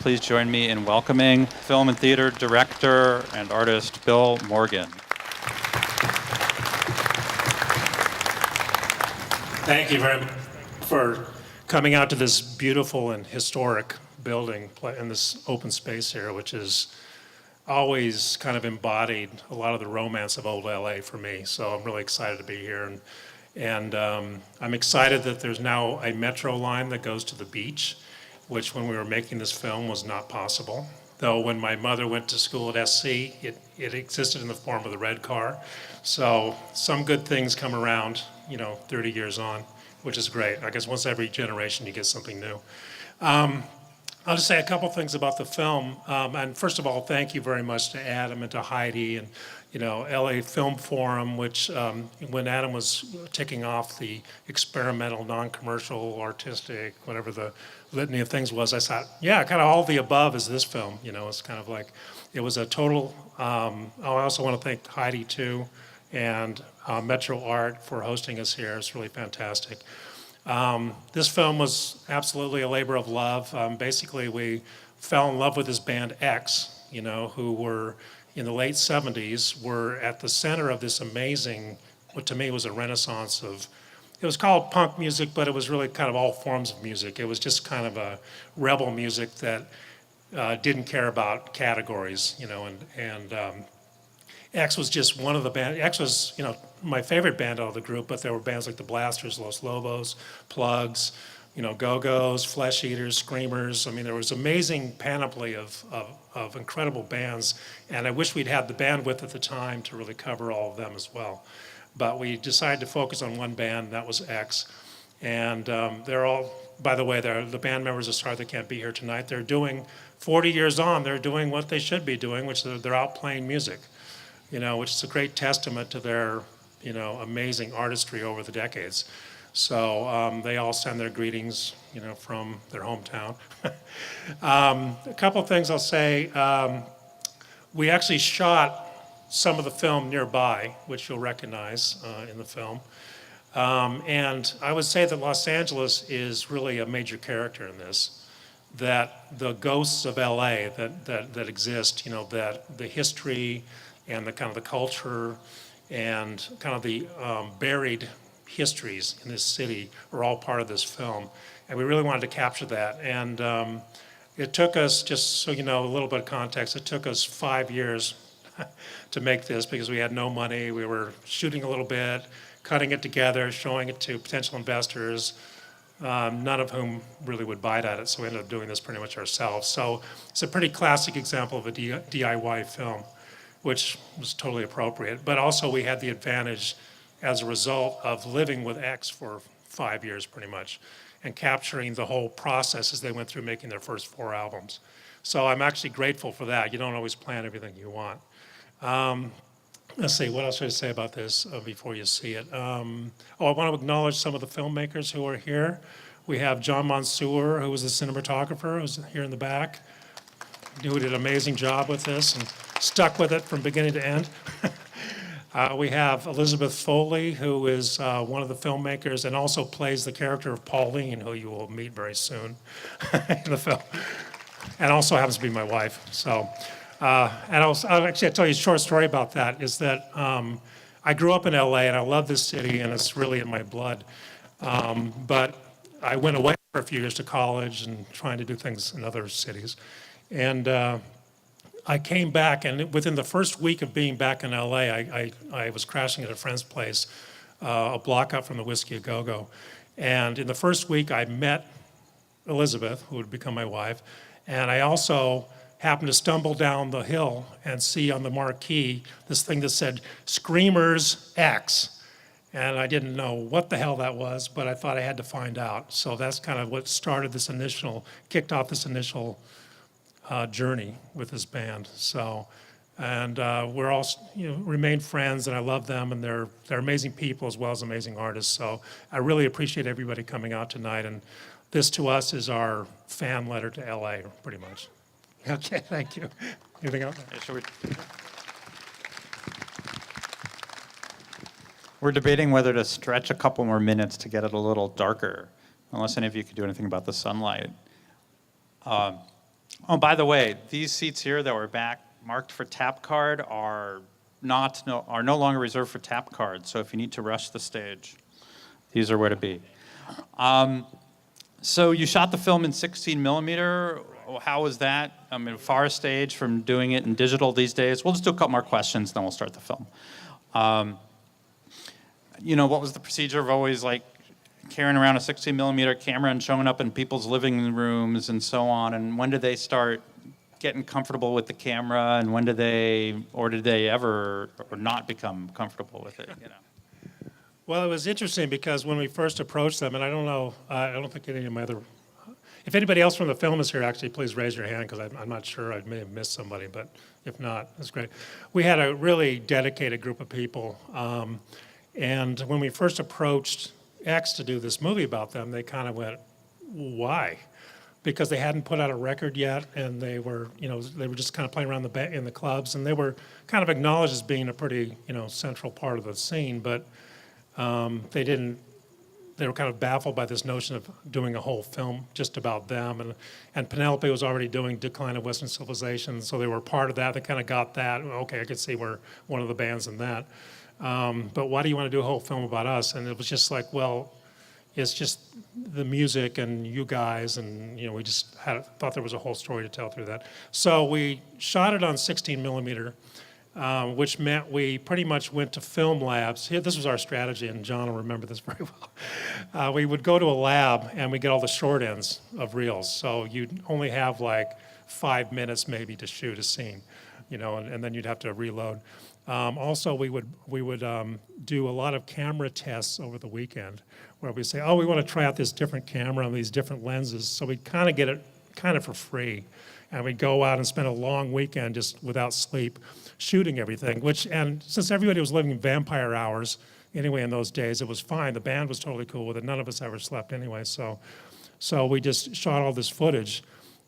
please join me in welcoming film and theater director and artist Bill Morgan. Thank you very much for coming out to this beautiful and historic building in this open space here, which is always kind of embodied a lot of the romance of old LA for me. So I'm really excited to be here. And I'm excited that there's now a metro line that goes to the beach, which when we were making this film was not possible. Though when my mother went to school at SC, it existed in the form of the red car. So some good things come around, 30 years on, which is great. I guess once every generation you get something new. I'll just say a couple things about the film. And first of all, thank you very much to Adam and to Heidi and LA FIlmforum, which when Adam was ticking off the experimental, non-commercial, artistic, whatever the litany of things was, I thought, yeah, kind of all of the above is this film. It's kind of like, it was a total, I also want to thank Heidi too, and Metro Art for hosting us here. It's really fantastic. This film was absolutely a labor of love. Basically, we fell in love with this band X, who were in the late 70s, were at the center of this amazing, what to me was a renaissance of, it was called punk music, but it was really kind of all forms of music. It was just kind of a rebel music that didn't care about categories, and X was just one of the bands. X was, my favorite band out of the group, but there were bands like the Blasters, Los Lobos, Plugs, Go-Go's, Flesh Eaters, Screamers. I mean, there was amazing panoply of incredible bands, and I wish we'd had the bandwidth at the time to really cover all of them as well. But we decided to focus on one band, that was X. And they're all, by the way, the band members are sorry they can't be here tonight. They're doing, 40 years on, they're doing what they should be doing, which they're out playing music. Which is a great testament to their, amazing artistry over the decades. So they all send their greetings, from their hometown. A couple of things I'll say. We actually shot some of the film nearby, which you'll recognize in the film. And I would say that Los Angeles is really a major character in this. That the ghosts of LA that exist, that the history, and the kind of the culture and kind of the buried histories in this city are all part of this film. And we really wanted to capture that. And it took us, just so you know, a little bit of context, it took us 5 years to make this because we had no money. We were shooting a little bit, cutting it together, showing it to potential investors, none of whom really would bite at it. So we ended up doing this pretty much ourselves. So it's a pretty classic example of a DIY film, which was totally appropriate. But also we had the advantage as a result of living with X for 5 years pretty much and capturing the whole process as they went through making their first 4 albums. So I'm actually grateful for that. You don't always plan everything you want. Let's see, what else should I say about this before you see it? I want to acknowledge some of the filmmakers who are here. We have John Mansour, who was the cinematographer, who's here in the back, who did an amazing job with this and stuck with it from beginning to end. We have Elizabeth Foley, who is one of the filmmakers and also plays the character of Pauline, who you will meet very soon in the film, and also happens to be my wife. So, and I'll tell you a short story about that, is that I grew up in LA and I love this city and it's really in my blood. But I went away for a few years to college and trying to do things in other cities. And I came back, and within the first week of being back in LA, I was crashing at a friend's place, a block up from the Whiskey A Go-Go. And in the first week, I met Elizabeth, who would become my wife, and I also happened to stumble down the hill and see on the marquee this thing that said, Screamers X. And I didn't know what the hell that was, but I thought I had to find out. So that's kind of what kicked off this initial journey with this band. So, and we're all, remain friends, and I love them, and they're amazing people as well as amazing artists. So I really appreciate everybody coming out tonight, and this to us is our fan letter to LA, pretty much. Okay, thank you. Anything else? We're debating whether to stretch a couple more minutes to get it a little darker, unless any of you could do anything about the sunlight. Oh, by the way, these seats here that were back marked for tap card are no longer reserved for tap cards. So if you need to rush the stage, these are where to be. So you shot the film in 16 millimeter. How was that? I mean, far stage from doing it in digital these days. We'll just do a couple more questions, then we'll start the film. What was the procedure of always like carrying around a 16 millimeter camera and showing up in people's living rooms and so on? And when did they start getting comfortable with the camera? And when did they ever or not become comfortable with it? Well, it was interesting because when we first approached them, and I don't think any of my other, if anybody else from the film is here, actually, please raise your hand because I'm not sure. I may have missed somebody, but if not, that's great. We had a really dedicated group of people. And when we first approached X to do this movie about them, they kind of went, why? Because they hadn't put out a record yet, and they were just kind of playing around in the clubs, and they were kind of acknowledged as being a pretty, central part of the scene, but they were kind of baffled by this notion of doing a whole film just about them. And Penelope was already doing Decline of Western Civilization, so they were part of that. They kind of got that. Okay, I could see we're one of the bands in that. But why do you want to do a whole film about us? And it was just like, well, it's just the music and you guys, and we just thought there was a whole story to tell through that. So we shot it on 16 millimeter. Which meant we pretty much went to film labs. This was our strategy, and John will remember this very well. We would go to a lab, and we get all the short ends of reels. So you'd only have like 5 minutes maybe to shoot a scene, and then you'd have to reload. Also, we would do a lot of camera tests over the weekend, where we say, oh, we want to try out this different camera and these different lenses. So we'd kind of get it kind of for free. And we'd go out and spend a long weekend just without sleep shooting everything, and since everybody was living vampire hours anyway in those days, it was fine. The band was totally cool with it. None of us ever slept anyway, so we just shot all this footage.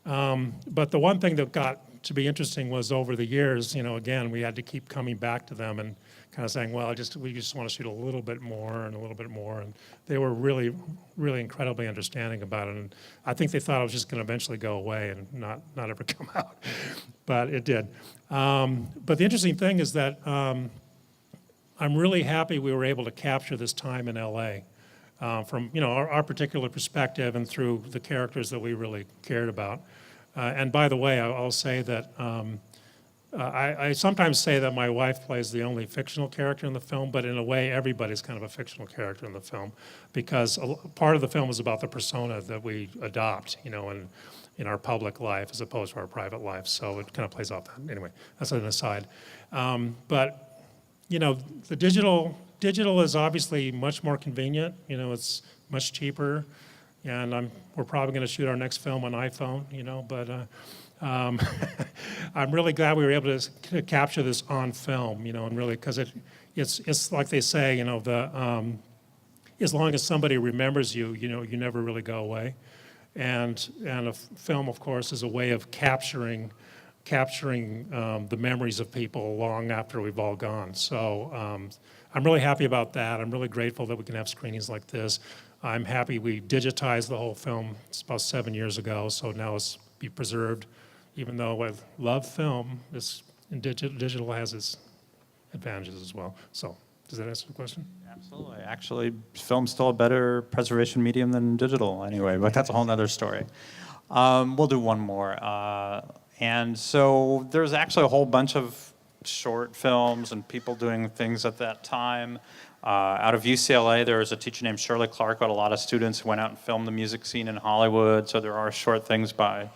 But the one thing that got to be interesting was over the years, again, we had to keep coming back to them and kind of saying, well, we just want to shoot a little bit more and a little bit more. And they were really, really incredibly understanding about it. And I think they thought it was just going to eventually go away and not ever come out. But it did. But the interesting thing is that I'm really happy we were able to capture this time in LA from our particular perspective and through the characters that we really cared about. And by the way, I'll say that I sometimes say that my wife plays the only fictional character in the film, but in a way, everybody's kind of a fictional character in the film, because part of the film is about the persona that we adopt, in our public life as opposed to our private life. So it kind of plays off that. Anyway, that's an aside. But the digital is obviously much more convenient. It's much cheaper, and we're probably going to shoot our next film on iPhone. But. I'm really glad we were able to capture this on film, and really, because it's like they say, as long as somebody remembers you, you never really go away, and a film, of course, is a way of capturing the memories of people long after we've all gone. So I'm really happy about that. I'm really grateful that we can have screenings like this. I'm happy we digitized the whole film. It's about 7 years ago, so now it's be preserved. Even though I love film, digital has its advantages as well. So, does that answer the question? Absolutely. Actually, film's still a better preservation medium than digital anyway, but that's a whole other story. We'll do one more. And so there's actually a whole bunch of short films and people doing things at that time. Out of UCLA, there was a teacher named Shirley Clark who had a lot of students who went out and filmed the music scene in Hollywood. So there are short things by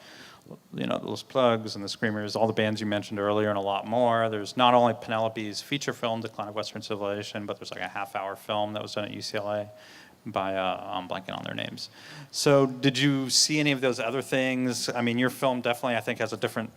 those Plugs and the Screamers, all the bands you mentioned earlier, and a lot more. There's not only Penelope's feature film, Decline of Western Civilization, but there's like a half-hour film that was done at UCLA by, I'm blanking on their names. So did you see any of those other things? I mean, your film definitely, I think, has a different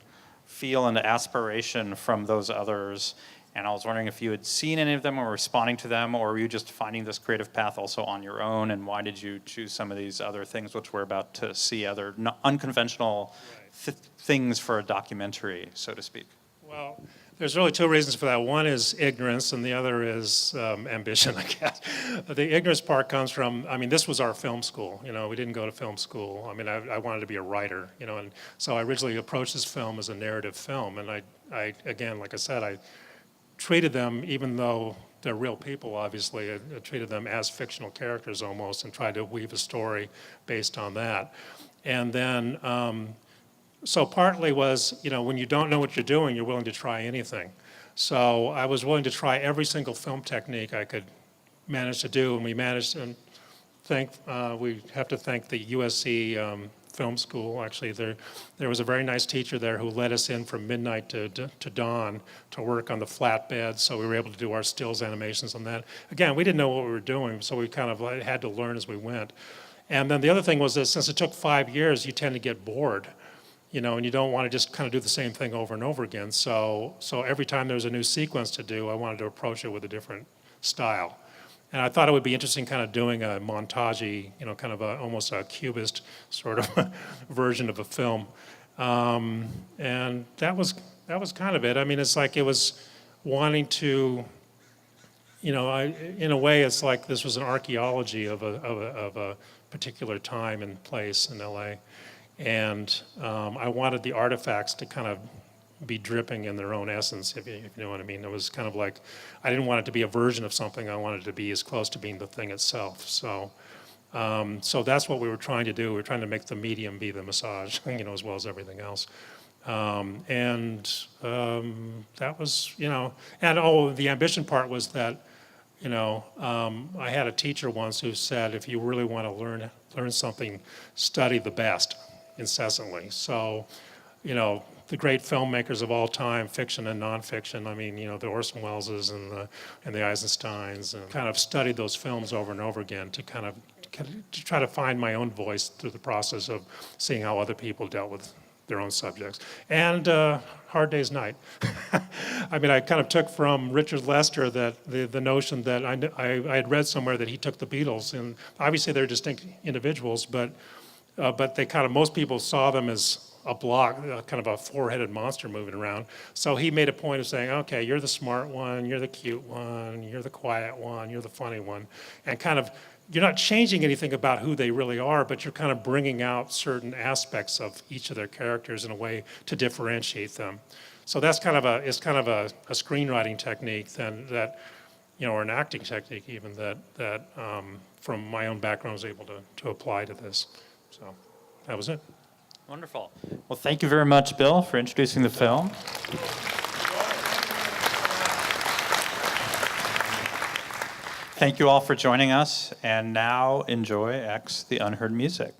feel and aspiration from those others. And I was wondering if you had seen any of them or responding to them, or were you just finding this creative path also on your own? And why did you choose some of these other things, which we're about to see, other unconventional things for a documentary, so to speak? Well, There's really two reasons for that. One is ignorance, and the other is ambition, I guess. The ignorance part comes from, I mean, this was our film school. You know, we didn't go to film school. I mean, I wanted to be a writer, you know, and so I originally approached this film as a narrative film. And I again, like I said, I treated them, even though they're real people, obviously, I treated them as fictional characters almost and tried to weave a story based on that. And then, so partly was, you know, when you don't know what you're doing, you're willing to try anything. So I was willing to try every single film technique I could manage to do, and we managed, and we have to thank the USC Film School. Actually, there was a very nice teacher there who let us in from midnight to dawn to work on the flatbed, so we were able to do our stills animations on that. Again, we didn't know what we were doing, so we kind of had to learn as we went. And then the other thing was that since it took 5 years, you tend to get bored. You know, and you don't want to just kind of do the same thing over and over again. So every time there was a new sequence to do, I wanted to approach it with a different style. And I thought it would be interesting kind of doing a montage-y, you know, kind of almost a cubist sort of version of a film. And that was kind of it. I mean, it's like it was wanting to, you know, in a way, it's like this was an archaeology of a particular time and place in LA. And I wanted the artifacts to kind of be dripping in their own essence, if you know what I mean. It was kind of like, I didn't want it to be a version of something, I wanted it to be as close to being the thing itself. So that's what we were trying to do. We were trying to make the medium be the massage, you know, as well as everything else. That was, you know, and the ambition part was that, you know, I had a teacher once who said, if you really want to learn something, study the best incessantly. So, you know, the great filmmakers of all time, fiction and nonfiction, I mean, you know, the Orson Welleses and the Eisensteins, and kind of studied those films over and over again to kind of to try to find my own voice through the process of seeing how other people dealt with their own subjects. And Hard Day's Night. I mean, I kind of took from Richard Lester that the notion that I had read somewhere that he took the Beatles, and obviously they're distinct individuals, but they kind of, most people saw them as a block, kind of a four-headed monster moving around. So he made a point of saying, okay, you're the smart one, you're the cute one, you're the quiet one, you're the funny one. And kind of, you're not changing anything about who they really are, but you're kind of bringing out certain aspects of each of their characters in a way to differentiate them. So that's kind of a screenwriting technique then that, you know, or an acting technique even that from my own background I was able to apply to this. So that was it. Wonderful. Well, thank you very much, Bill, for introducing the film. Thank you all for joining us, and now enjoy X, the Unheard music.